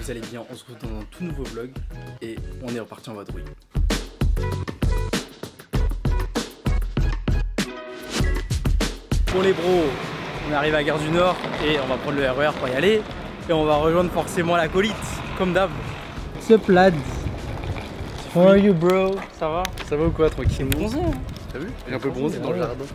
vous allez bien, on se retrouve dans un tout nouveau vlog et on est reparti en vadrouille. Pour les bros, on arrive à Gare du Nord et on va prendre le RER pour y aller et on va rejoindre forcément l'acolyte, comme d'hab. Sup lad? How are you bro? Ça va? Ça va ou quoi, tranquille? Bronzé hein? T'as vu? J'ai un peu bronzé dans le jardin.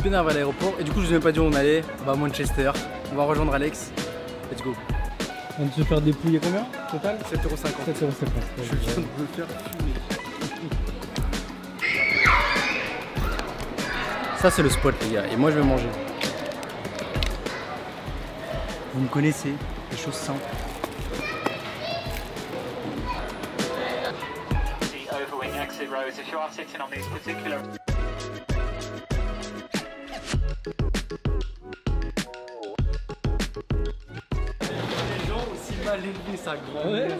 Bien arrivé à l'aéroport et du coup je vous ai même pas dit où on allait. On va à Manchester, on va rejoindre Alex. Let's go. On va se faire dépouiller combien total? 7,50 €. 7,50 €. Je viens de me faire fumer. Ça c'est le spot les gars et moi je vais manger. Vous me connaissez, les choses simples. Les gens aussi mal élevés, ça grand. Ouais. Là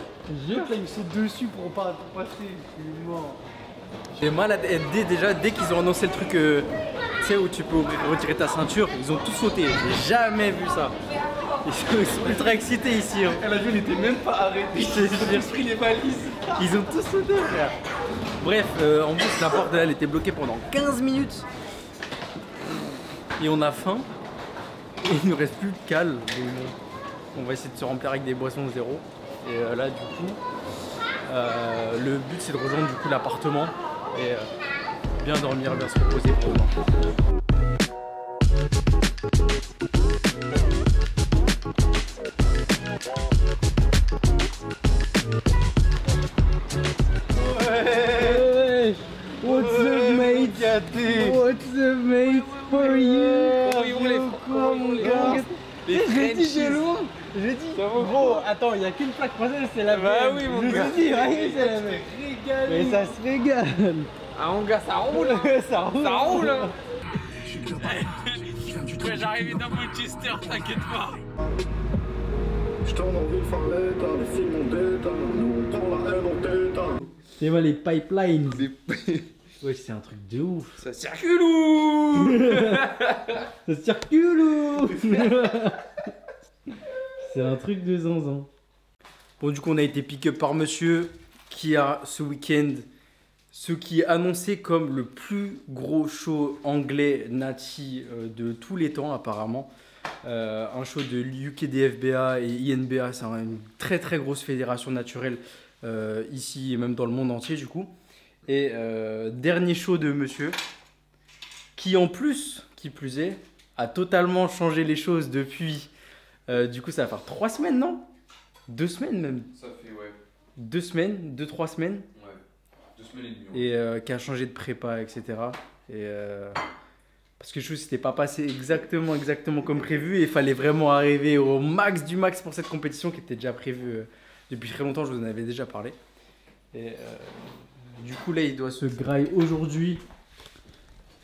ils sautent dessus pour pas passer. Je suis mort. J'ai mal à dès qu'ils ont annoncé le truc tu sais où tu peux retirer ta ceinture, ils ont tous sauté. J'ai jamais vu ça. Ils sont ultra excités ici. Hein. La ville n'était même pas arrêtée. J'ai pris les valises. Ils ont tous sauté frère. Bref, en plus la porte elle était bloquée pendant 15 minutes. Et on a faim. Et il nous reste plus de cale. On va essayer de se remplir avec des boissons zéro. Et là du coup, le but c'est de rejoindre du coup l'appartement et bien dormir, bien se reposer pour demain. Ouais. What's up mate? What's up mate? For you? Comment les gars? J'ai dit de loin. J'ai dit, gros, attends, il n'y a qu'une plaque française, c'est la même. Bah oui, mon gars. Je dis, ouais, c'est la même. Mais ça se régale. Ah mon gars, ça roule. Ça roule. Ça roule. Ouais, j'arrive dans Manchester, t'inquiète pas. Je tourne en ville farlette, les films en tête, nous on prend la haine en tête. C'est moi les pipelines. Ouais, c'est un truc de ouf. Ça circule ou Ça circule ou C'est un truc de zinzin. Bon du coup on a été pick-up par monsieur qui a ce week-end ce qui est annoncé comme le plus gros show anglais nati de tous les temps apparemment. Un show de UKDFBA et INBA, c'est une très très grosse fédération naturelle ici et même dans le monde entier du coup. Et dernier show de monsieur qui en plus, qui plus est, a totalement changé les choses depuis, du coup ça va faire 3 semaines non? 2 semaines même. Ça fait ouais. 2 semaines, 2-3 semaines. Ouais. 2 semaines et demie. Et qui a changé de prépa, etc. Et parce que je trouve que c'était pas passé exactement comme prévu et il fallait vraiment arriver au max du max pour cette compétition qui était déjà prévue depuis très longtemps, je vous en avais déjà parlé. Et du coup là il doit se grailler aujourd'hui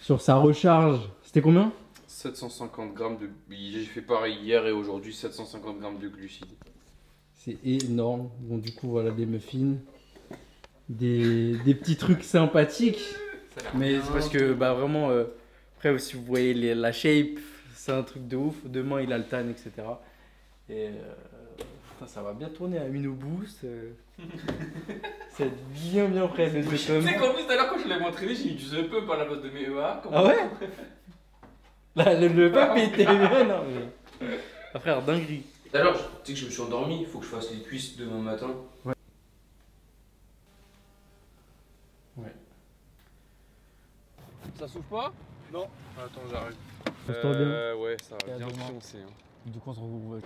Sur sa recharge. C'était combien? 750 grammes de... J'ai fait pareil hier et aujourd'hui, 750 grammes de glucides. C'est énorme. Bon du coup voilà des muffins. Des petits trucs sympathiques. Mais c'est parce que bah vraiment après si vous voyez la shape c'est un truc de ouf, demain il altane etc. Et putain, ça va bien tourner à une au boost. C'est bien prêt le Tu sais qu'en plus tout à l'heure quand je l'ai entraîné, j'ai utilisé un peu par la base de mes EA. Ah ouais. Là, le peuple était bien non mais... Ah, frère dinguerie. D'ailleurs, tu sais que je me suis endormi, il faut que je fasse les cuisses demain matin. Ouais. Ça souffle pas? Non. Attends, j'arrive. Pose-toi bien. Ouais, ça Et va à bien demain. foncer. Hein. Du coup on se retrouve.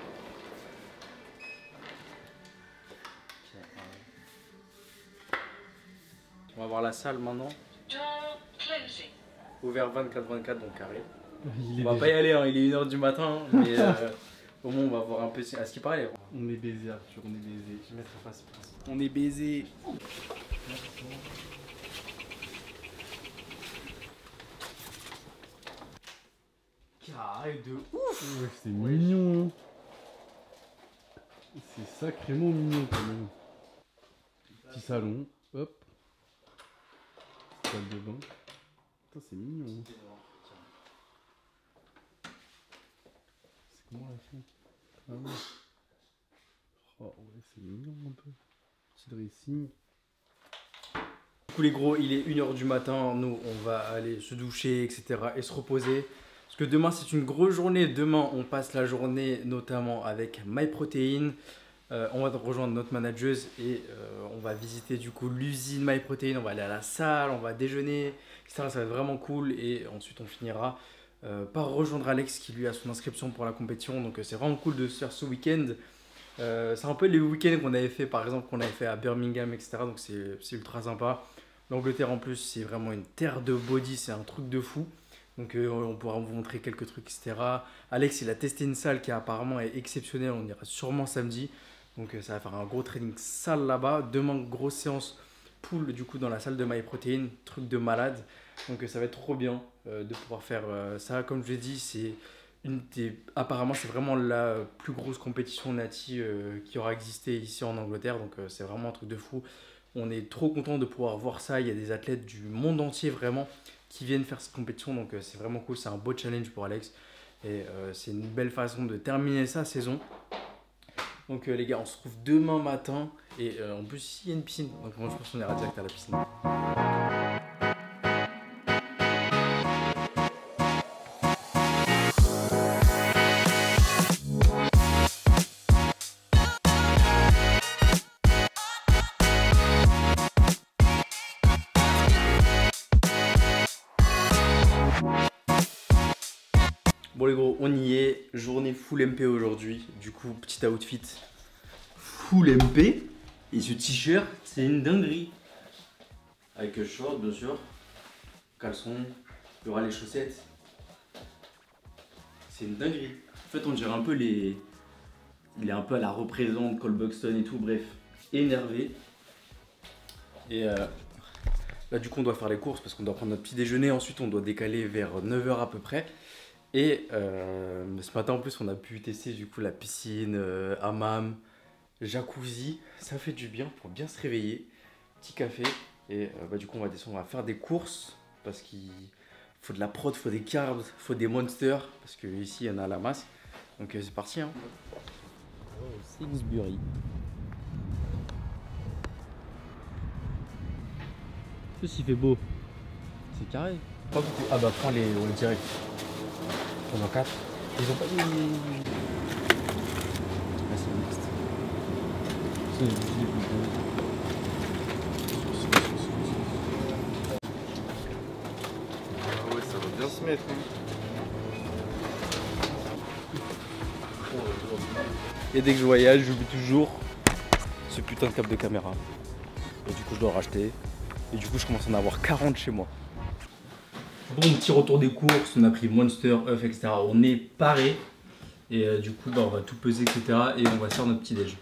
On va voir la salle maintenant. Ouvert 24/24 donc carré. Il est On va pas y aller, hein, il est 1 h du matin, mais au moins on va voir un peu à ce qui paraît. On est baisé Arthur, on est baisé. Je vais mettre face. On est baisé. Carré de ouf. Ouais, c'est mignon. Hein. C'est sacrément mignon quand même. Petit salon, hop. Salle de bain. Putain, c'est mignon. C'est comment la fille? Ah ouais. Oh ouais, c'est mignon un peu. Petit dressing. Du coup les gros, il est 1h du matin, nous on va aller se doucher, etc. et se reposer. Parce que demain c'est une grosse journée. Demain on passe la journée notamment avec MyProtein. On va rejoindre notre manageuse et on va visiter du coup l'usine MyProtein. On va aller à la salle, on va déjeuner, etc. Ça va être vraiment cool. Et ensuite on finira par rejoindre Alex qui lui a son inscription pour la compétition. Donc c'est vraiment cool de se faire ce week-end. C'est un peu les week-ends qu'on avait fait, par exemple, qu'on avait fait à Birmingham, etc. Donc c'est ultra sympa. L'Angleterre en plus, c'est vraiment une terre de body, c'est un truc de fou. Donc on pourra vous montrer quelques trucs, etc. Alex, il a testé une salle qui apparemment est exceptionnelle. On ira sûrement samedi. Donc ça va faire un gros training salle là-bas. Demain, grosse séance pool du coup dans la salle de MyProtein. Truc de malade. Donc ça va être trop bien de pouvoir faire ça. Comme je l'ai dit, c'est apparemment c'est vraiment la plus grosse compétition nati qui aura existé ici en Angleterre. Donc c'est vraiment un truc de fou. On est trop content de pouvoir voir ça. Il y a des athlètes du monde entier vraiment qui viennent faire cette compétition. Donc c'est vraiment cool. C'est un beau challenge pour Alex. Et c'est une belle façon de terminer sa saison. Donc les gars, on se retrouve demain matin. Et en plus ici il y a une piscine. Donc moi je pense qu'on ira direct à la piscine. Bon les gros, on y est, journée full MP aujourd'hui, du coup petit outfit full MP, et ce t-shirt c'est une dinguerie, avec short bien sûr, caleçon, il y aura les chaussettes, c'est une dinguerie. En fait on dirait un peu il est un peu à la représente, Cole Buxton et tout, bref, énervé. Et là du coup on doit faire les courses parce qu'on doit prendre notre petit déjeuner, ensuite on doit décaler vers 9 h à peu près. Et ce matin en plus on a pu tester du coup la piscine, hammam, jacuzzi, ça fait du bien pour bien se réveiller, petit café et du coup on va descendre, on va faire des courses parce qu'il faut de la prod, il faut des carbs, il faut des monsters parce que ici il y en a à la masse, donc c'est parti hein. Oh, Sainsbury. Ceci fait beau, c'est carré. Pas beaucoup. Ah bah prends les direct. On en 4. Ils ont pas mis. Ah, c'est mixte. Ah ouais, ça va bien se mettre. Hein. Et dès que je voyage, j'oublie toujours ce putain de câble de caméra. Et du coup, je dois racheter. Et du coup, je commence à en avoir 40 chez moi. Bon, petit retour des courses, on a pris Monster, œufs, etc. On est paré. Et du coup, on va tout peser, etc. Et on va faire notre petit déj.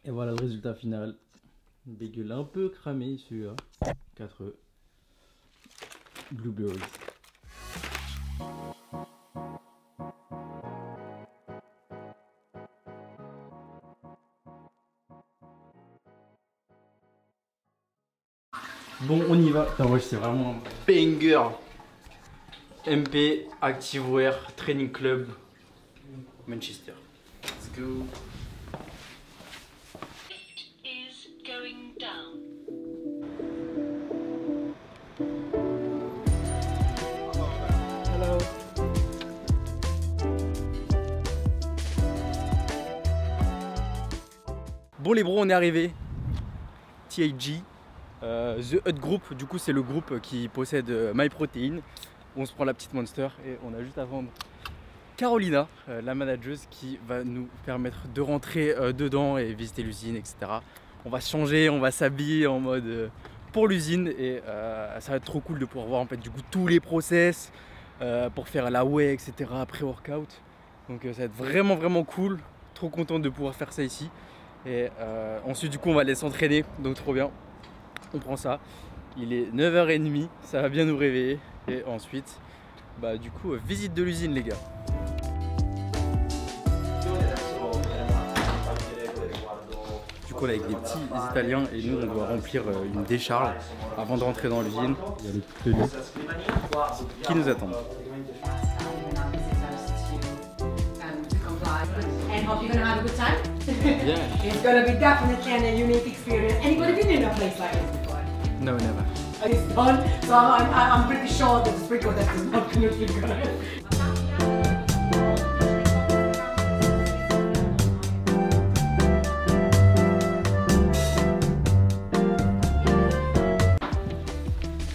Et voilà le résultat final. Des gueules un peu cramées celui-là. 4 œufs. Blueberries. Bon, on y va. Putain, ouais, c'est vraiment un banger. MP Activewear Training Club Manchester. Let's go. Is going down. Hello. Bon les bros, on est arrivé. THG. The Hut Group, du coup c'est le groupe qui possède MyProtein. On se prend la petite Monster et on a juste à vendre Carolina, la manageuse, qui va nous permettre de rentrer dedans et visiter l'usine, etc. On va se changer, on va s'habiller en mode pour l'usine et ça va être trop cool de pouvoir voir en fait du coup tous les process pour faire la whey, etc. après workout. Donc ça va être vraiment cool. Trop content de pouvoir faire ça ici. Et ensuite du coup on va aller s'entraîner, donc trop bien. On prend ça Il est 9h30, ça va bien nous réveiller. Et ensuite, bah du coup, visite de l'usine les gars. Du coup, on est avec des petits Italiens et nous, on doit remplir une décharge avant de rentrer dans l'usine. Il y a les tenues qui nous attendent. And hope you're gonna have a good time. Yeah. It's gonna be definitely a unique experience. Anybody been in a place like this before? No, never. It's done, so I'm pretty sure that the sprinkle test is not gonna be good.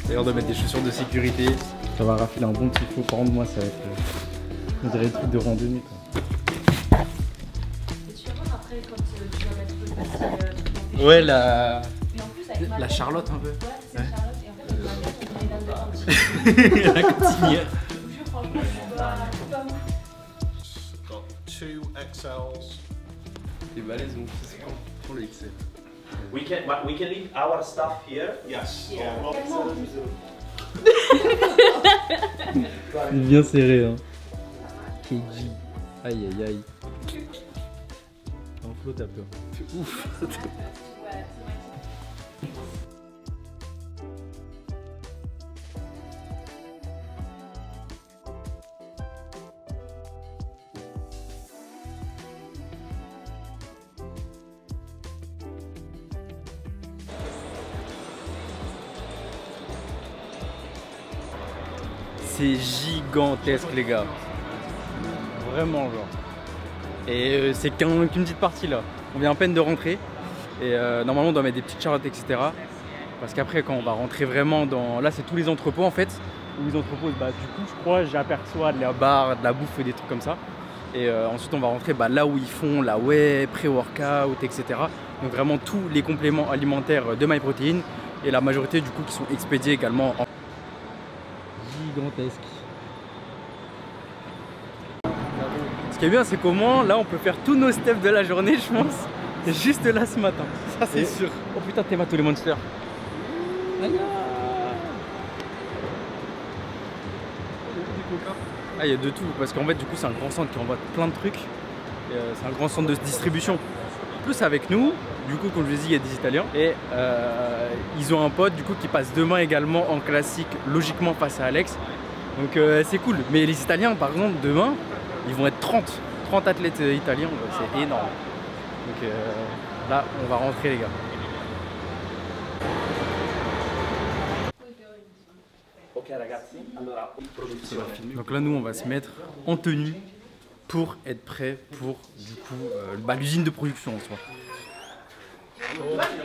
D'ailleurs, on doit mettre des chaussures de sécurité. Ça va rafler un bon petit flot. Par contre, moi, ça va être. On dirait des trucs de randonnée quoi. Ouais, la Charlotte un peu. Ouais, c'est Charlotte et en fait, la cantinière. Got 2 XLs. T'es balèze mon fils, prends le XL. We can leave our stuff here. Yes. C'est bien serré hein. KG. Aïe aïe aïe. En flot t'as peur. C'est ouf. C'est gigantesque les gars. Vraiment genre. Et c'est qu'une petite partie là. On vient à peine de rentrer. Et normalement on doit mettre des petites charlottes etc. Parce qu'après quand on va rentrer vraiment dans... Là c'est tous les entrepôts en fait. Où ils entreposent bah, du coup je crois j'aperçois de la barre, de la bouffe et des trucs comme ça. Et ensuite on va rentrer bah, là où ils font la whey, pré-workout etc. Donc vraiment tous les compléments alimentaires de MyProtein. Et la majorité du coup qui sont expédiés également en... Gigantesque. Ce qui est bien c'est qu'au moins là on peut faire tous nos steps de la journée je pense. Juste là ce matin. Ça c'est sûr. Oh putain t'aimes tous les monsters. Ah il y a de tout parce qu'en fait du coup c'est un grand centre qui envoie plein de trucs. C'est un grand centre de distribution. Plus avec nous, du coup comme je vous ai dit il y a des Italiens et ils ont un pote du coup qui passe demain également en classique logiquement face à Alex. Donc c'est cool. Mais les Italiens par exemple demain ils vont être 30 athlètes italiens, c'est énorme. Donc là on va rentrer les gars. Donc là nous on va se mettre en tenue pour être prêt pour du coup l'usine de production en soi.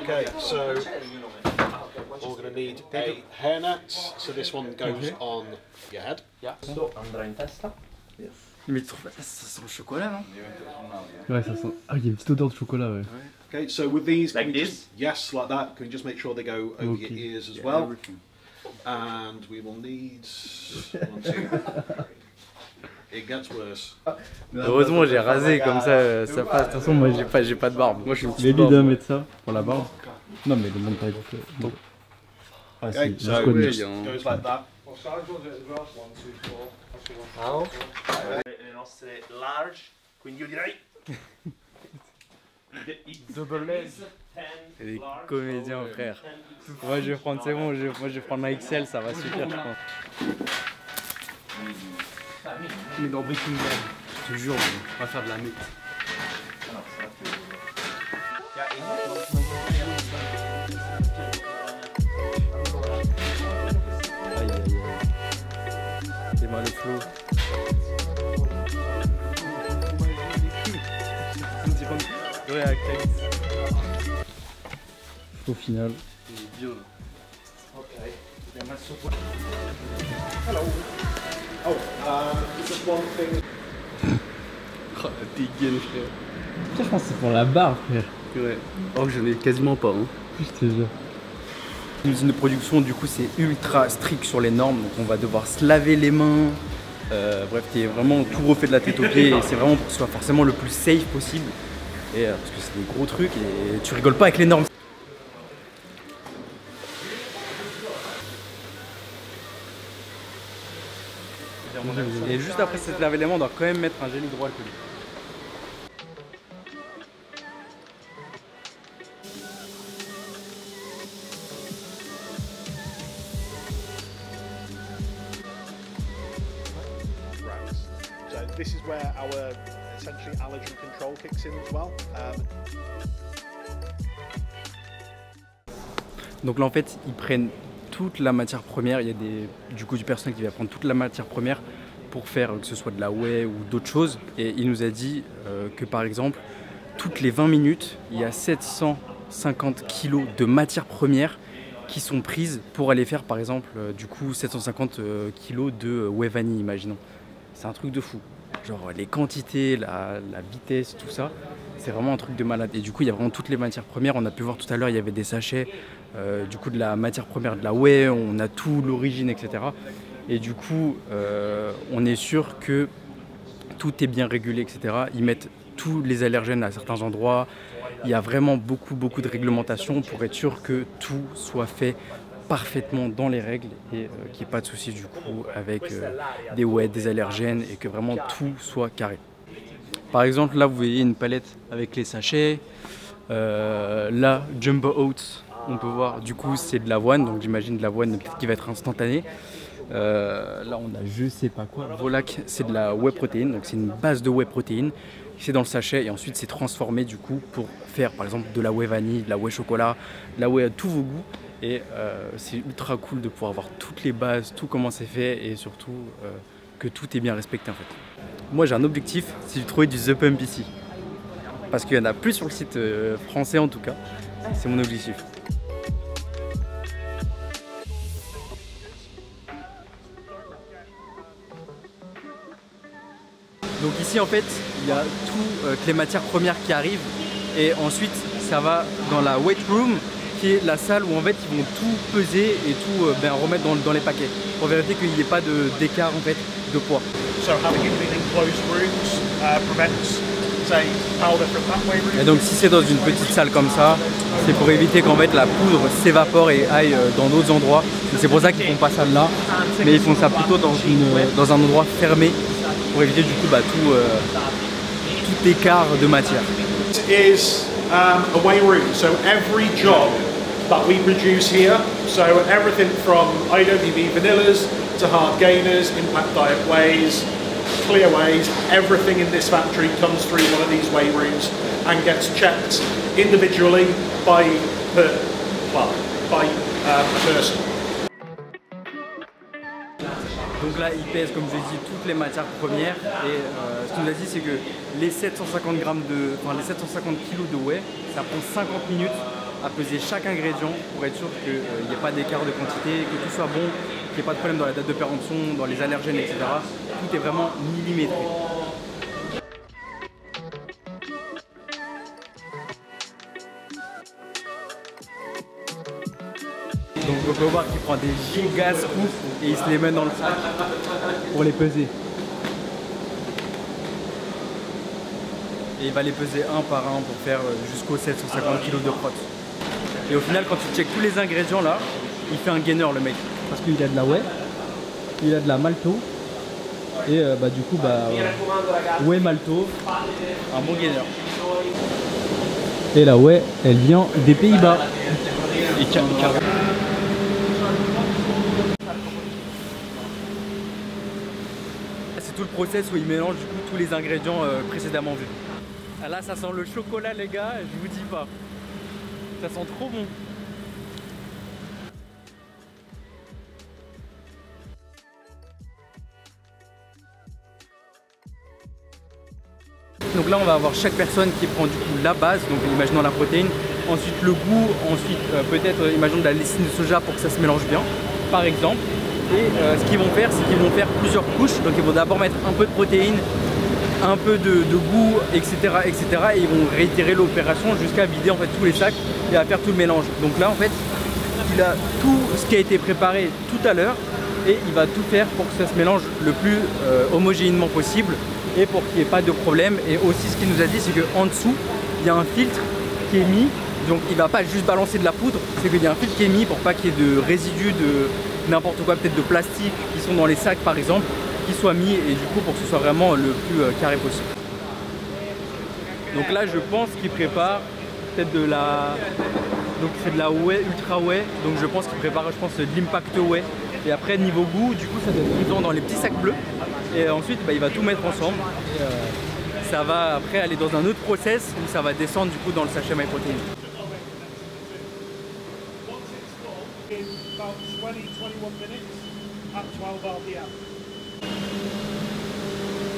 Okay, so we're going to need a hairnet. So this one goes on your head. Andrà in testa. Mais tu trouves pas ça sent le chocolat non? Ouais ça sent... Ah il y a une petite odeur de chocolat ouais. Okay, so with these, Like can we this? just, yes, like that. Can we just make sure they go over your ears as well? And we will need 1, 2. It gets worse. Heureusement j'ai rasé comme ça, ça passe. De toute façon moi j'ai pas de barbe. Moi je suis une petite Mais lui barbe. doit mettre ça pour la barbe. Non mais demande pas écouter. Ah Okay, si, so je it connais. just goes like that. Le nostre large, quindi io direi Double leg. C'est des comédiens frère. Moi je vais prendre, c'est bon, moi je vais prendre ma XL, ça va suffire je pense. Mais dans Breaking Bad, je te jure, on va faire de la mythe. Aïe aïe aïe. C'est mal le flow. Ouais, à Calice. Au final. Il est bien là. Ok. Il y a ma soupe. Just one thing. Oh la dégaine frère. Putain, je pense que c'est pour la barre frère. Ouais. Oh j'en ai quasiment pas hein. Je te jure. L'usine de production du coup c'est ultra strict sur les normes. Donc on va devoir se laver les mains. Bref t'es vraiment tout refait de la tête aux pieds. Et c'est vraiment pour que ce soit forcément le plus safe possible. Et parce que c'est des gros trucs et tu rigoles pas avec les normes. juste après s'être lavé les mains, on doit quand même mettre un gel hydroalcoolique. So this is where our essentially allergen control kicks in as well. Donc là en fait ils prennent toute la matière première, il y a du personnel qui va prendre toute la matière première pour faire que ce soit de la whey ou d'autres choses. Et il nous a dit que par exemple toutes les 20 minutes il y a 750 kg de matière première qui sont prises pour aller faire par exemple 750 kg de whey vanille, imaginons. C'est un truc de fou. Genre les quantités, la vitesse, tout ça, c'est vraiment un truc de malade. Et du coup, il y a vraiment toutes les matières premières. On a pu voir tout à l'heure, il y avait des sachets, de la matière première de la whey, on a tout, l'origine, etc. Et du coup, on est sûr que tout est bien régulé, etc. Ils mettent tous les allergènes à certains endroits. Il y a vraiment beaucoup de réglementation pour être sûr que tout soit fait parfaitement dans les règles et qu'il n'y ait pas de soucis du coup avec des whey, des allergènes et que vraiment tout soit carré. Par exemple là vous voyez une palette avec les sachets, là Jumbo Oats, on peut voir du coup c'est de l'avoine, donc j'imagine de l'avoine qui va être instantanée. Là on a je sais pas quoi, Volac c'est de la whey protéine, donc c'est une base de whey protéine. C'est dans le sachet et ensuite c'est transformé du coup pour faire par exemple de la whey vanille, de la whey chocolat, de la whey à tous vos goûts. Et c'est ultra cool de pouvoir avoir toutes les bases, tout comment c'est fait et surtout que tout est bien respecté en fait. Moi j'ai un objectif, c'est de trouver du The Pump ici. Parce qu'il y en a plus sur le site français en tout cas. C'est mon objectif. Donc ici en fait il y a toutes les matières premières qui arrivent et ensuite ça va dans la weight room, qui est la salle où en fait ils vont tout peser et tout remettre dans les paquets pour vérifier qu'il n'y ait pas d'écart en fait de poids. Et donc si c'est dans une petite salle comme ça, c'est pour éviter qu'en fait la poudre s'évapore et aille dans d'autres endroits. C'est pour ça qu'ils font pas ça là, mais ils font ça plutôt dans un endroit fermé pour éviter du coup tout écart de matière. A whey room, so every job that we produce here, so everything from IWB vanillas to hard gainers, impact diet wheys, clear wheys, everything in this factory comes through one of these whey rooms and gets checked individually by a person. Donc là, il pèse, comme je l'ai dit, toutes les matières premières et ce qu'il nous a dit, c'est que les 750 kg de whey, ça prend 50 minutes à peser chaque ingrédient pour être sûr qu'il n'y ait pas d'écart de quantité, que tout soit bon, qu'il n'y ait pas de problème dans la date de péremption, dans les allergènes, etc. Tout est vraiment millimétré. Donc on peut voir qu'il prend des giga scoops et il se les met dans le sac pour les peser. Et il va les peser un par un pour faire jusqu'aux 750 kg de prot. Et au final quand tu checkes tous les ingrédients là, il fait un gainer le mec. Parce qu'il a de la whey, il a de la malto et du coup whey malto, un bon gainer. Et la whey elle vient des Pays-Bas. Et tout le process où il mélange du coup tous les ingrédients précédemment vus. Ah là ça sent le chocolat les gars, je vous dis pas. Ça sent trop bon. Donc là on va avoir chaque personne qui prend du coup la base, donc imaginons la protéine, ensuite le goût, ensuite peut-être imaginons de la lysine de soja pour que ça se mélange bien, par exemple. Et ce qu'ils vont faire, c'est qu'ils vont faire plusieurs couches. Donc ils vont d'abord mettre un peu de protéines, un peu de goût, etc., etc. Et ils vont réitérer l'opération jusqu'à vider en fait tous les sacs et à faire tout le mélange. Donc là en fait, il a tout ce qui a été préparé tout à l'heure et il va tout faire pour que ça se mélange le plus homogénément possible et pour qu'il n'y ait pas de problème. Et aussi ce qu'il nous a dit, c'est qu'en dessous, il y a un filtre qui est mis. Donc il ne va pas juste balancer de la poudre, c'est qu'il y a un filtre qui est mis pour pas qu'il y ait de résidus de n'importe quoi, peut-être de plastique qui sont dans les sacs par exemple. qu'il soit mis et du coup pour que ce soit vraiment le plus carré possible. Donc là je pense qu'il prépare peut-être de la... Donc c'est de la whey, ultra whey, donc je pense qu'il prépare de l'impact whey. Et après niveau goût, du coup ça doit être présent dans les petits sacs bleus. Et ensuite il va tout mettre ensemble. Et, ça va après aller dans un autre process où ça va descendre du coup dans le sachet MyProtein.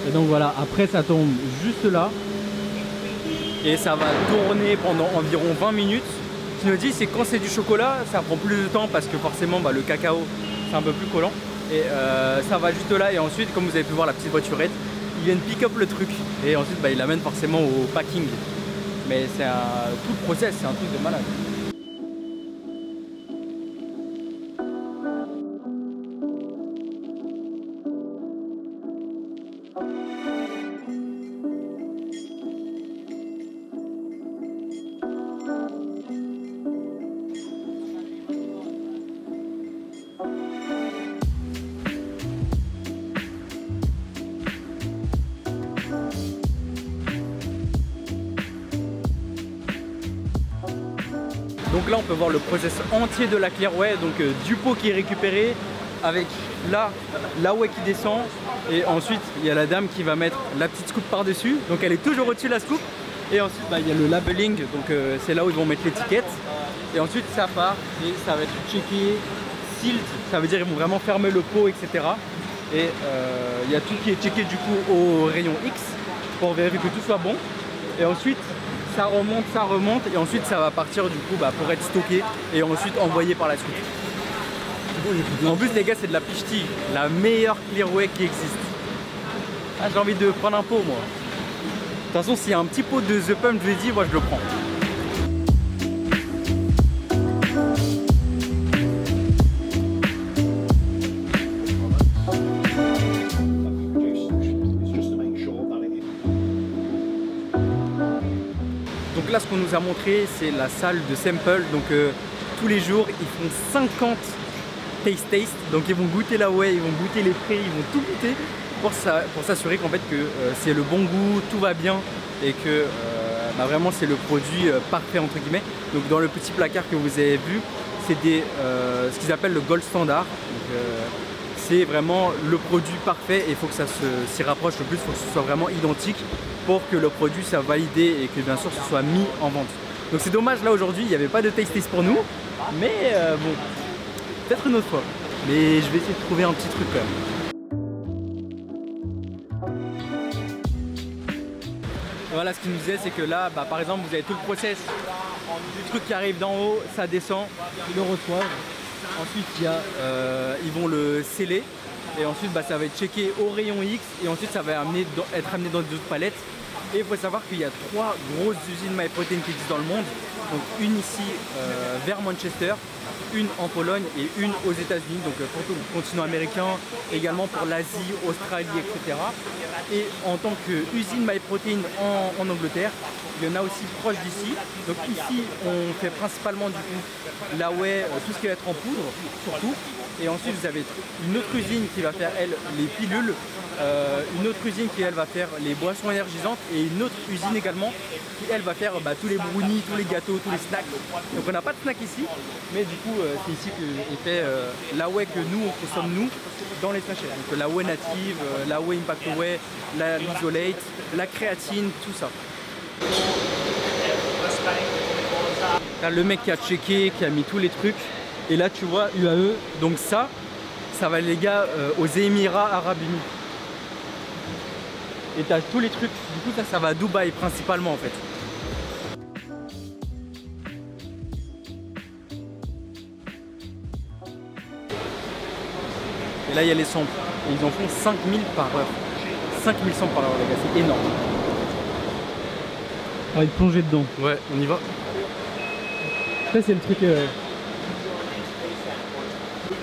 Et donc voilà, après ça tombe juste là. Et ça va tourner pendant environ 20 minutes. Ce qu'il me dit, c'est quand c'est du chocolat, ça prend plus de temps parce que forcément le cacao c'est un peu plus collant. Et ça va juste là et ensuite, comme vous avez pu voir la petite voiturette, ils viennent pick up le truc et ensuite ils l'amènent forcément au packing. Mais c'est tout le process, c'est un truc de malade. Donc là on peut voir le process entier de la clear whey, donc du pot qui est récupéré avec là la whey qui descend et ensuite il y a la dame qui va mettre la petite scoop par dessus, donc elle est toujours au-dessus de la scoop et ensuite il y a le labeling, donc c'est là où ils vont mettre l'étiquette et ensuite ça part et ça va être checké, sealed, ça veut dire ils vont vraiment fermer le pot, etc. Et il y a tout qui est checké du coup au rayon X pour vérifier que tout soit bon et ensuite ça remonte et ensuite ça va partir du coup pour être stocké et ensuite envoyé par la suite. En plus les gars c'est de la Pichti, la meilleure clear whey qui existe. Ah, j'ai envie de prendre un pot moi. De toute façon s'il y a un petit pot de The Pump, je l'ai dit, moi je le prends. Donc là ce qu'on nous a montré c'est la salle de sample, donc tous les jours ils font 50 taste, donc ils vont goûter la whey, ils vont goûter les frais, ils vont tout goûter pour s'assurer qu'en fait que c'est le bon goût, tout va bien et que vraiment c'est le produit parfait entre guillemets. Donc dans le petit placard que vous avez vu, c'est ce qu'ils appellent le gold standard. C'est vraiment le produit parfait et il faut que ça s'y rapproche le plus, il faut que ce soit vraiment identique pour que le produit soit validé et que bien sûr ce soit mis en vente. Donc c'est dommage là aujourd'hui, il n'y avait pas de taste test pour nous, mais bon, peut-être une autre fois. Mais je vais essayer de trouver un petit truc quand même. Voilà, ce qu'il nous disait c'est que là, par exemple vous avez tout le process du truc qui arrive d'en haut, ça descend, ils le reçoivent. Ensuite ils vont le sceller et ensuite ça va être checké au rayon X et ensuite ça va être amené dans d'autres palettes. Et il faut savoir qu'il y a 3 grosses usines MyProtein qui existent dans le monde. Donc une ici vers Manchester, une en Pologne et une aux États-Unis, donc pour tout le continent américain, également pour l'Asie, Australie, etc. Et en tant qu'usine MyProtein en Angleterre, il y en a aussi proche d'ici. Donc ici on fait principalement du coup la whey, tout ce qui va être en poudre surtout. Et ensuite vous avez une autre usine qui va faire elle les pilules, une autre usine qui elle va faire les boissons énergisantes et une autre usine également qui elle va faire tous les brownies, tous les gâteaux, tous les snacks. Donc on n'a pas de snack ici, mais du coup c'est ici qu'est fait la whey que nous on consomme nous dans les sachets. Donc la whey native, la whey impact whey, la isolate, la créatine, tout ça. T'as le mec qui a checké, qui a mis tous les trucs. Et là tu vois UAE, donc ça va les gars aux Émirats Arabes Unis. Et t'as tous les trucs, du coup ça va à Dubaï principalement en fait. Et là il y a les samples, et ils en font 5000 par heure. 5000 samples par heure les gars, c'est énorme. On va être plongé dedans. Ouais, on y va. Ça c'est le truc...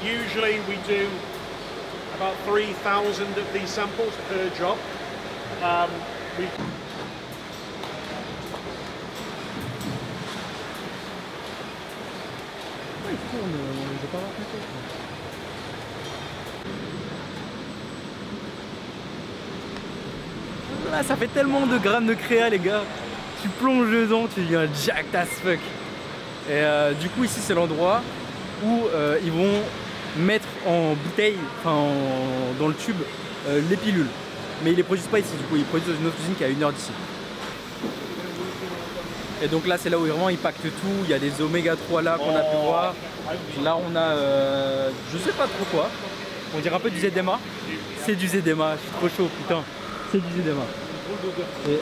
Usually we do about 3,000 of these samples per job. Voilà, ça fait tellement de grammes de créa les gars. Tu plonges dedans, tu deviens jacked as fuck. Et du coup ici c'est l'endroit où ils vont mettre en bouteille, enfin dans le tube, les pilules. Mais ils les produisent pas ici, du coup ils produisent dans une autre usine qui est à 1 heure d'ici. Et donc là c'est là où vraiment ils pactent tout, il y a des oméga 3 là qu'on a pu voir. Là on a, je sais pas trop quoi, on dirait un peu du ZMA. C'est du ZMA, je suis trop chaud putain, c'est du ZMA. Et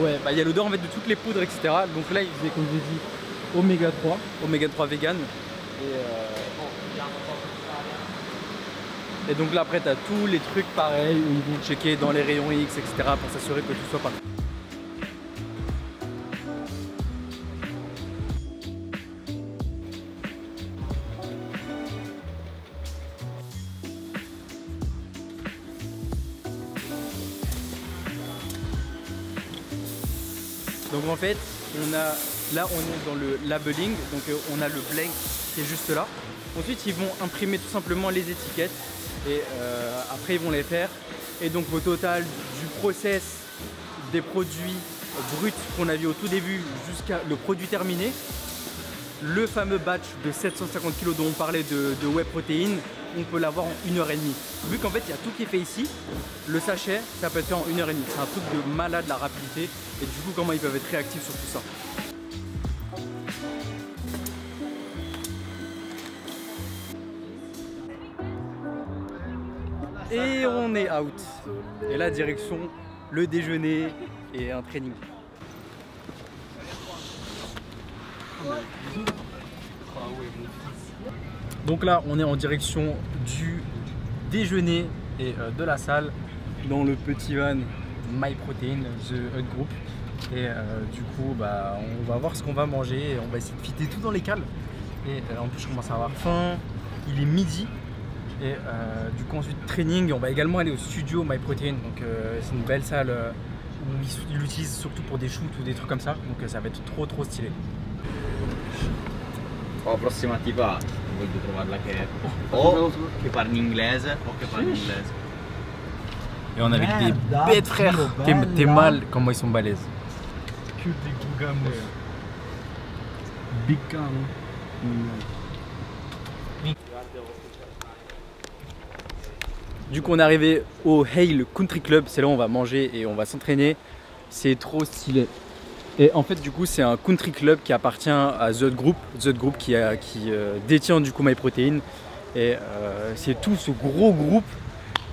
ouais, bah, il y a l'odeur en fait de toutes les poudres etc. Donc là ils faisaient comme je l'ai dit oméga 3 vegan. Et donc là après tu as tous les trucs pareils où ils vont checker dans les rayons X etc. pour s'assurer que tout soit parfait. Donc en fait, là on est dans le labeling, donc on a le blank qui est juste là. Ensuite ils vont imprimer tout simplement les étiquettes et après ils vont les faire. Et donc au total du process des produits bruts qu'on a vu au tout début jusqu'à le produit terminé, le fameux batch de 750 kg dont on parlait de whey protéine, on peut l'avoir en 1h30. Vu qu'en fait il y a tout qui est fait ici, le sachet ça peut être fait en 1h30. C'est un truc de malade la rapidité et du coup comment ils peuvent être réactifs sur tout ça. Et on est out. Et là direction le déjeuner et un training. Donc là on est en direction du déjeuner et de la salle dans le petit van MyProtein, The Hut Group. Et du coup bah, on va voir ce qu'on va manger et on va essayer de fitter tout dans les cales. Et en plus je commence à avoir faim, il est midi. Et du coup ensuite training, on va également aller au studio MyProtein. Donc c'est une belle salle où ils l'utilisent surtout pour des shoots ou des trucs comme ça. Donc ça va être trop stylé. La prossima tipa voglio trovarla che parli inglese o che parli inglese. Et on est avec des bêtes frères. T'es mal comment ils sont balèzes. Que des gougamos. Big can. Du coup on est arrivé au Hale Country Club, c'est là où on va manger et on va s'entraîner. C'est trop stylé. Et en fait du coup c'est un country club qui appartient à The Hut Group qui détient du coup MyProtein. Et c'est tout ce gros groupe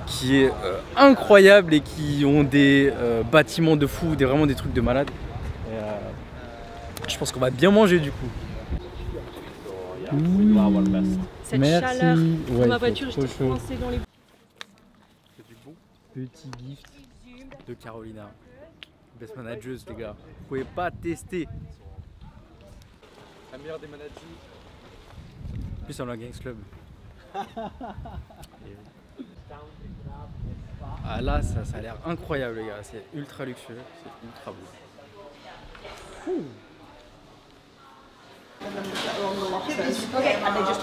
qui est incroyable et qui ont des bâtiments de fou, vraiment des trucs de malade. Et, je pense qu'on va bien manger du coup. Cette merci. Chaleur Ouais, dans ma voiture, j'étais chaud. coincée dans les... Petit gift de Carolina. Best manageuse les gars. Vous pouvez pas tester. La meilleure des managers. En plus on est un Gangs Club. Ah là ça a l'air incroyable les gars. C'est ultra luxueux. C'est ultra beau.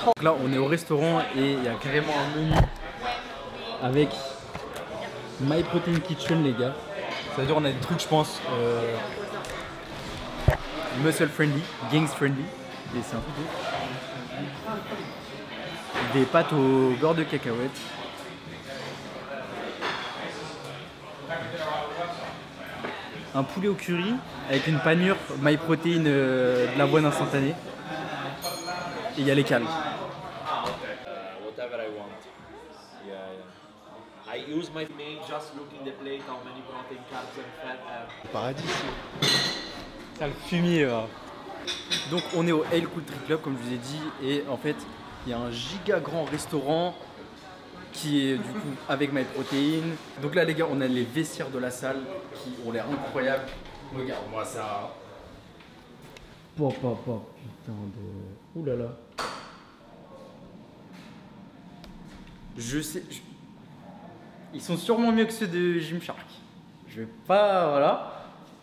Donc là on est au restaurant et il y a carrément un menu avec MyProtein Kitchen les gars. Ça veut dire on a des trucs je pense muscle friendly, gangs friendly. Et c'est un peu beau. Des pâtes au beurre de cacahuètes. Un poulet au curry avec une panure MyProtein de l'avoine instantanée. Et il y a les cales. Whatever I want. I use my name just looking the plate how many protein, carbs and fat. Paradis. Ça le fumier là. Donc on est au Hale Country Club comme je vous ai dit et en fait il y a un giga grand restaurant qui est du coup avec MyProtein. Donc là les gars on a les vestiaires de la salle qui ont l'air incroyables. Regarde-moi ça. Putain de... Ouh là là. Je sais... Ils sont sûrement mieux que ceux de Gymshark. Je vais pas... Voilà.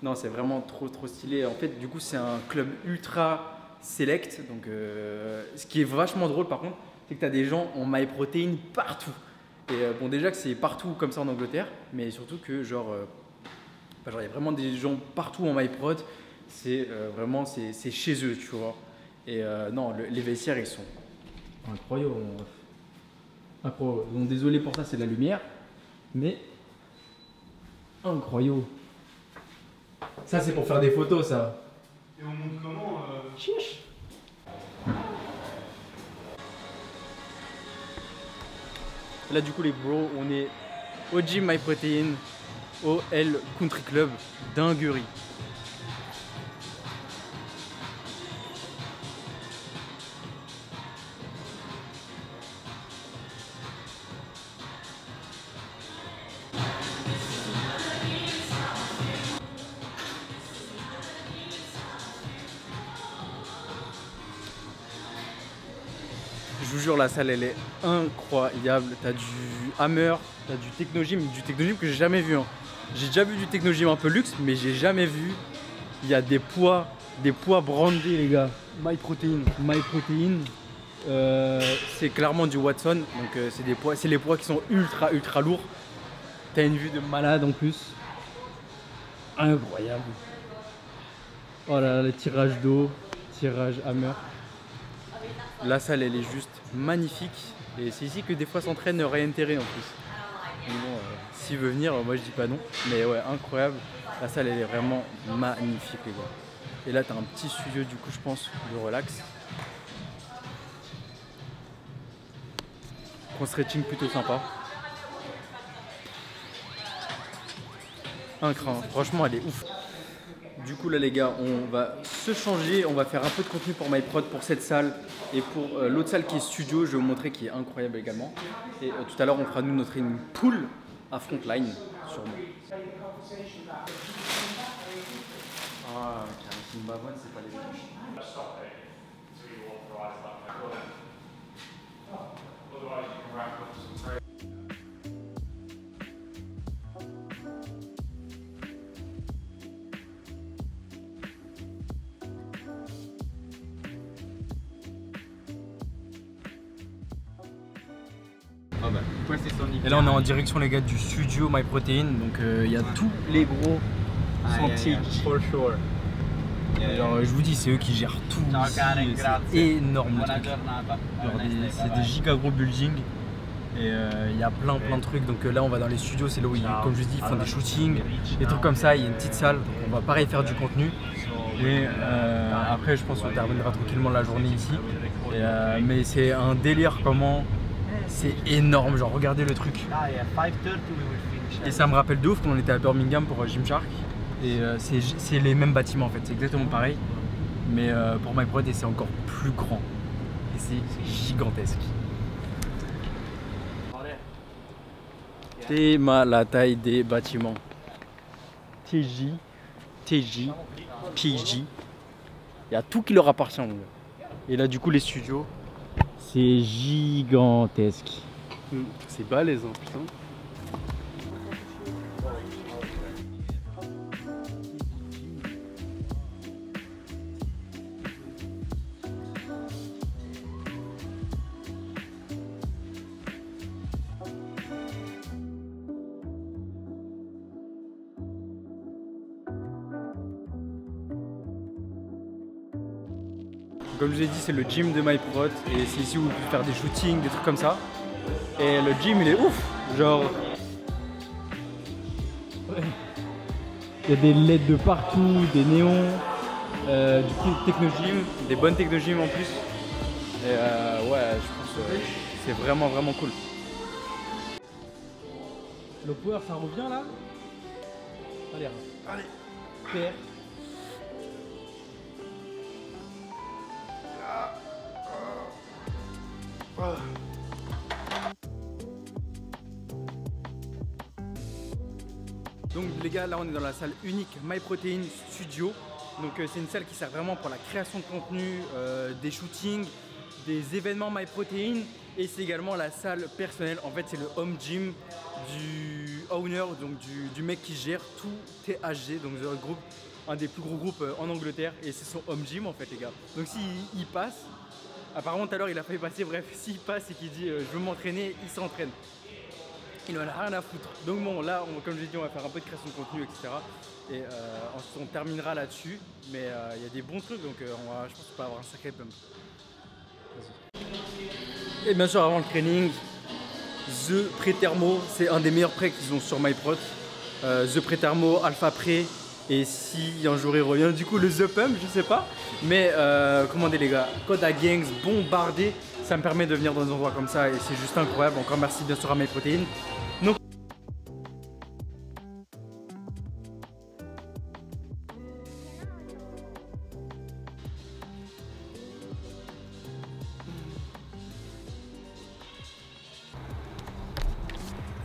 Non c'est vraiment trop stylé. En fait du coup c'est un club ultra select. Donc ce qui est vachement drôle par contre, c'est que tu as des gens en MyProtein partout. Et bon déjà que c'est partout comme ça en Angleterre, mais surtout que genre Enfin, genre, il y a vraiment des gens partout en MyProd. C'est vraiment c'est chez eux, tu vois. Et non, les vestiaires ils sont incroyables. Incroyable. Donc désolé pour ça, c'est de la lumière, mais incroyable. Ça c'est pour faire des photos, ça. Et on montre comment Chiche. Là du coup les bros, on est au gym MyProtein, au L Country Club d'Inguerie. Je vous jure, la salle elle est incroyable. T'as du Hammer, t'as du Technogym que j'ai jamais vu. Hein. J'ai déjà vu du Technogym un peu luxe, mais j'ai jamais vu. Il y a des poids brandés, les gars. MyProtein. C'est clairement du Watson, donc c'est les poids qui sont ultra lourds. T'as une vue de malade en plus. Incroyable. Oh là là, le tirage d'eau, tirage Hammer. La salle elle est juste magnifique et c'est ici que des fois s'entraîne Ryan Terry en plus. Mais bon, s'il veut venir, moi je dis pas non. Mais ouais, incroyable. La salle elle est vraiment magnifique les gars. Et là t'as un petit studio du coup je pense de relax. Un stretching plutôt sympa. Un cran, franchement elle est ouf. Du coup là les gars, on va se changer, on va faire un peu de contenu pour MyProd pour cette salle et pour l'autre salle qui est studio, je vais vous montrer qui est incroyable également. Et tout à l'heure on fera nous notre une pool à Frontline sûrement. Ah, Karim Bavone, c'est pas les mêmes. Et là on est en direction les gars du studio MyProtein, donc il y a tous les gros sentiers. For sure. Genre je vous dis c'est eux qui gèrent tout, c'est énorme le truc. C'est des giga gros buildings et il y a plein de trucs, donc là on va dans les studios, c'est là où comme je dis ils font des shootings, des trucs comme ça, il y a une petite salle, donc on va pareil faire du contenu. Et après je pense qu'on terminera tranquillement la journée ici. Mais c'est un délire comment c'est énorme, genre regardez le truc. Et ça me rappelle de ouf quand on était à Birmingham pour Gymshark. Et c'est les mêmes bâtiments en fait, c'est exactement pareil. Mais pour MyProd c'est encore plus grand. Et c'est gigantesque. C'est la taille des bâtiments. TJ, PJ. Il y a tout qui leur appartient mon gars. Et là du coup les studios, c'est gigantesque. C'est balèze hein, putain. Comme je vous ai dit, c'est le gym de MyProd et c'est ici où vous pouvez faire des shootings, des trucs comme ça. Et le gym il est ouf, genre il y a des LED de partout, des néons, du coup technogym, des bonnes technogym en plus. Et ouais, je pense que c'est vraiment cool. Le power ça revient là. Allez, PR. Donc les gars, là on est dans la salle unique MyProtein Studio. Donc c'est une salle qui sert vraiment pour la création de contenu, des shootings, des événements MyProtein. Et c'est également la salle personnelle. En fait c'est le home gym du owner, donc du mec qui gère tout THG, donc The Group, un des plus gros groupes en Angleterre. Et c'est son home gym en fait les gars. Donc s'il passe, apparemment tout à l'heure il a failli passer, bref, s'il passe et qu'il dit je veux m'entraîner, il s'entraîne. Il en a rien à foutre. Donc bon, là, comme je l'ai dit, on va faire un peu de création de contenu, etc. Et ensuite, on terminera là-dessus. Mais il y a des bons trucs, donc je pense qu'on va avoir un sacré pump. Et bien sûr, avant le training, The Pré Thermo, c'est un des meilleurs prêts qu'ils ont sur MyProt. The Pré Thermo, Alpha Pré. Et si un jour il revient, du coup, le The Pump, je sais pas. Mais commandez les gars, code à Gangs, bombardé. Ça me permet de venir dans des endroits comme ça et c'est juste incroyable. Encore merci bien sûr à MyProtein. Donc,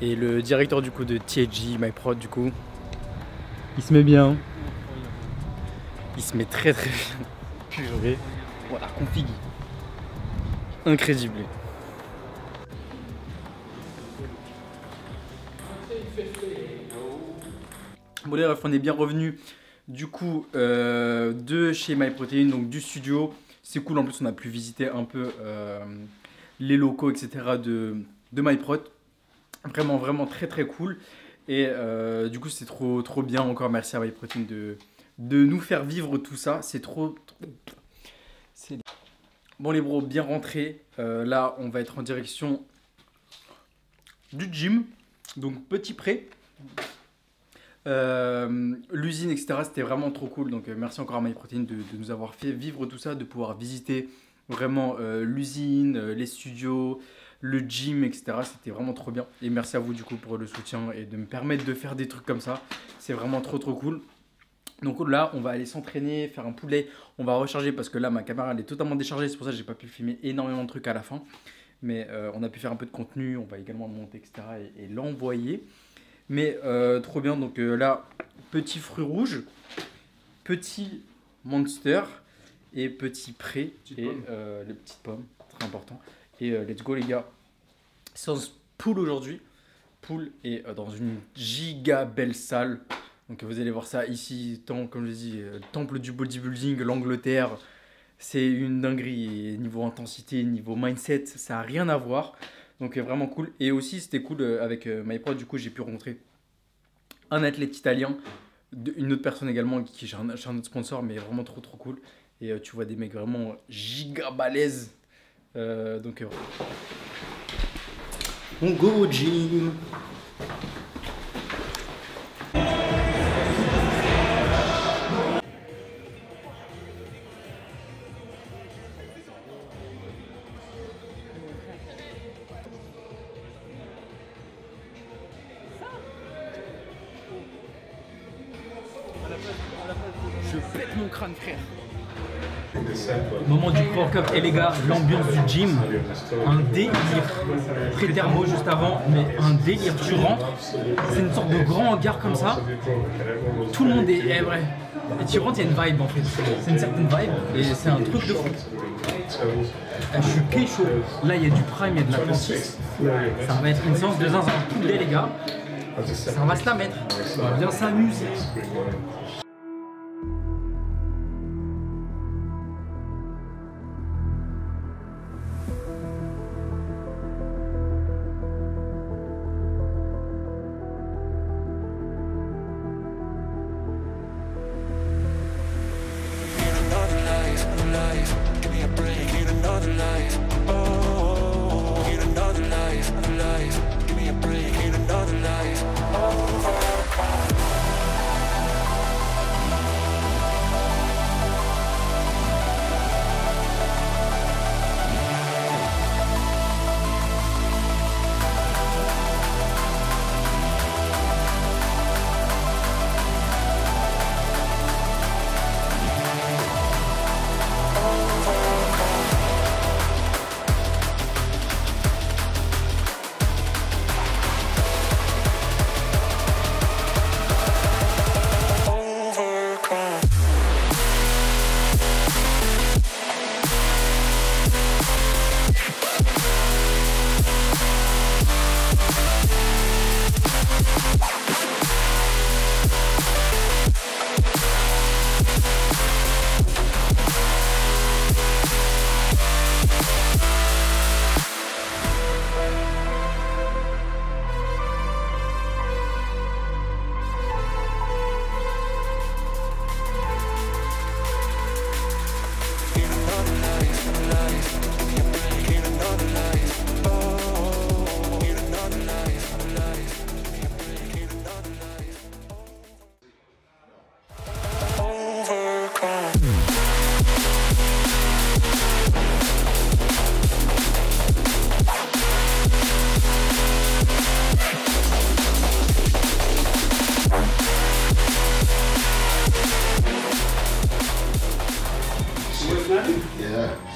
et le directeur du coup de THG, MyProt du coup, il se met bien. Il se met très bien. Purée. Voilà, config. Incrédible. Bon les refs, on est bien revenu du coup de chez MyProtein, donc du studio. C'est cool, en plus on a pu visiter un peu les locaux, etc. de MyProt. Vraiment, vraiment très très cool. Et du coup c'est trop bien. Encore merci à MyProtein de nous faire vivre tout ça. C'est trop... Bon les bros, bien rentré. Là on va être en direction du gym. Donc petit prêt. L'usine, etc. C'était vraiment trop cool. Donc merci encore à MyProtein de nous avoir fait vivre tout ça. De pouvoir visiter vraiment l'usine, les studios, le gym, etc. C'était vraiment trop bien. Et merci à vous du coup pour le soutien et de me permettre de faire des trucs comme ça. C'est vraiment trop cool. Donc là, on va aller s'entraîner, faire un poulet. On va recharger parce que là, ma caméra elle est totalement déchargée. C'est pour ça que j'ai pas pu filmer énormément de trucs à la fin. Mais on a pu faire un peu de contenu. On va également le monter, etc. et l'envoyer. Mais trop bien. Donc là, petit fruit rouge, petit monster et petit pré. Et les petites pommes, très important. Et let's go les gars. Séance pool aujourd'hui. Pool et dans une giga belle salle. Donc vous allez voir ça ici, comme je dis, temple du bodybuilding, l'Angleterre, c'est une dinguerie. Et niveau intensité, niveau mindset, ça n'a rien à voir. Donc vraiment cool. Et aussi c'était cool avec MyProt, du coup j'ai pu rencontrer un athlète italien, une autre personne également, qui j'ai un autre sponsor, mais vraiment trop cool. Et tu vois des mecs vraiment giga balèzes. Donc on go au gym. Je pète mon crâne, frère. Moment du pro-workout. Et les gars, l'ambiance du gym, un délire. Pré-thermo juste avant, mais un délire. Tu rentres, c'est une sorte de grand hangar comme ça. Tout le monde est vrai. Et tu rentres, il y a une vibe en fait. C'est une certaine vibe et c'est un truc de fou. Je suis que chaud. Là, il y a du prime, il y a de la consiste. Ça va être une séance de zinzin. Tous les gars, ça va se la mettre. On va bien s'amuser.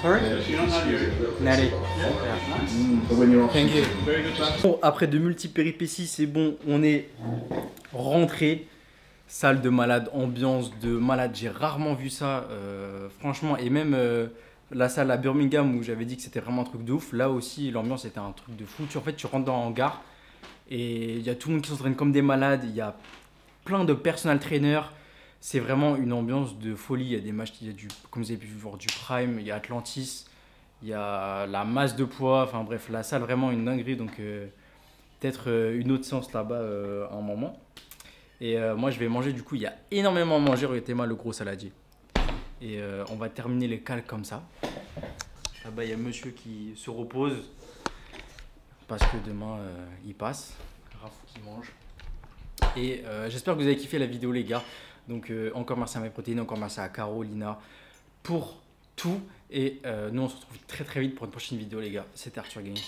Sorry? Natty. Thank you. Bon, après de multiples péripéties, c'est bon, on est rentré. Salle de malade, ambiance de malade, j'ai rarement vu ça, franchement. Et même la salle à Birmingham où j'avais dit que c'était vraiment un truc de ouf, là aussi l'ambiance était un truc de fou. En fait, tu rentres dans un hangar et il y a tout le monde qui s'entraîne comme des malades, il y a plein de personal trainers. C'est vraiment une ambiance de folie. Il y a des matchs, il y a du, comme vous avez pu voir, du Prime, il y a Atlantis, il y a la masse de poids. Enfin bref, la salle vraiment une dinguerie. Donc peut-être une autre séance là-bas à un moment. Et moi je vais manger, du coup il y a énormément à manger. Regardez-moi le gros saladier. Et on va terminer les cales comme ça. Là-bas il y a monsieur qui se repose parce que demain il passe. Raph qui mange. Et j'espère que vous avez kiffé la vidéo les gars. Donc encore merci à MyProtein, encore merci à Carolina pour tout. Et nous on se retrouve très très vite pour une prochaine vidéo les gars. C'était Arthur Gaming.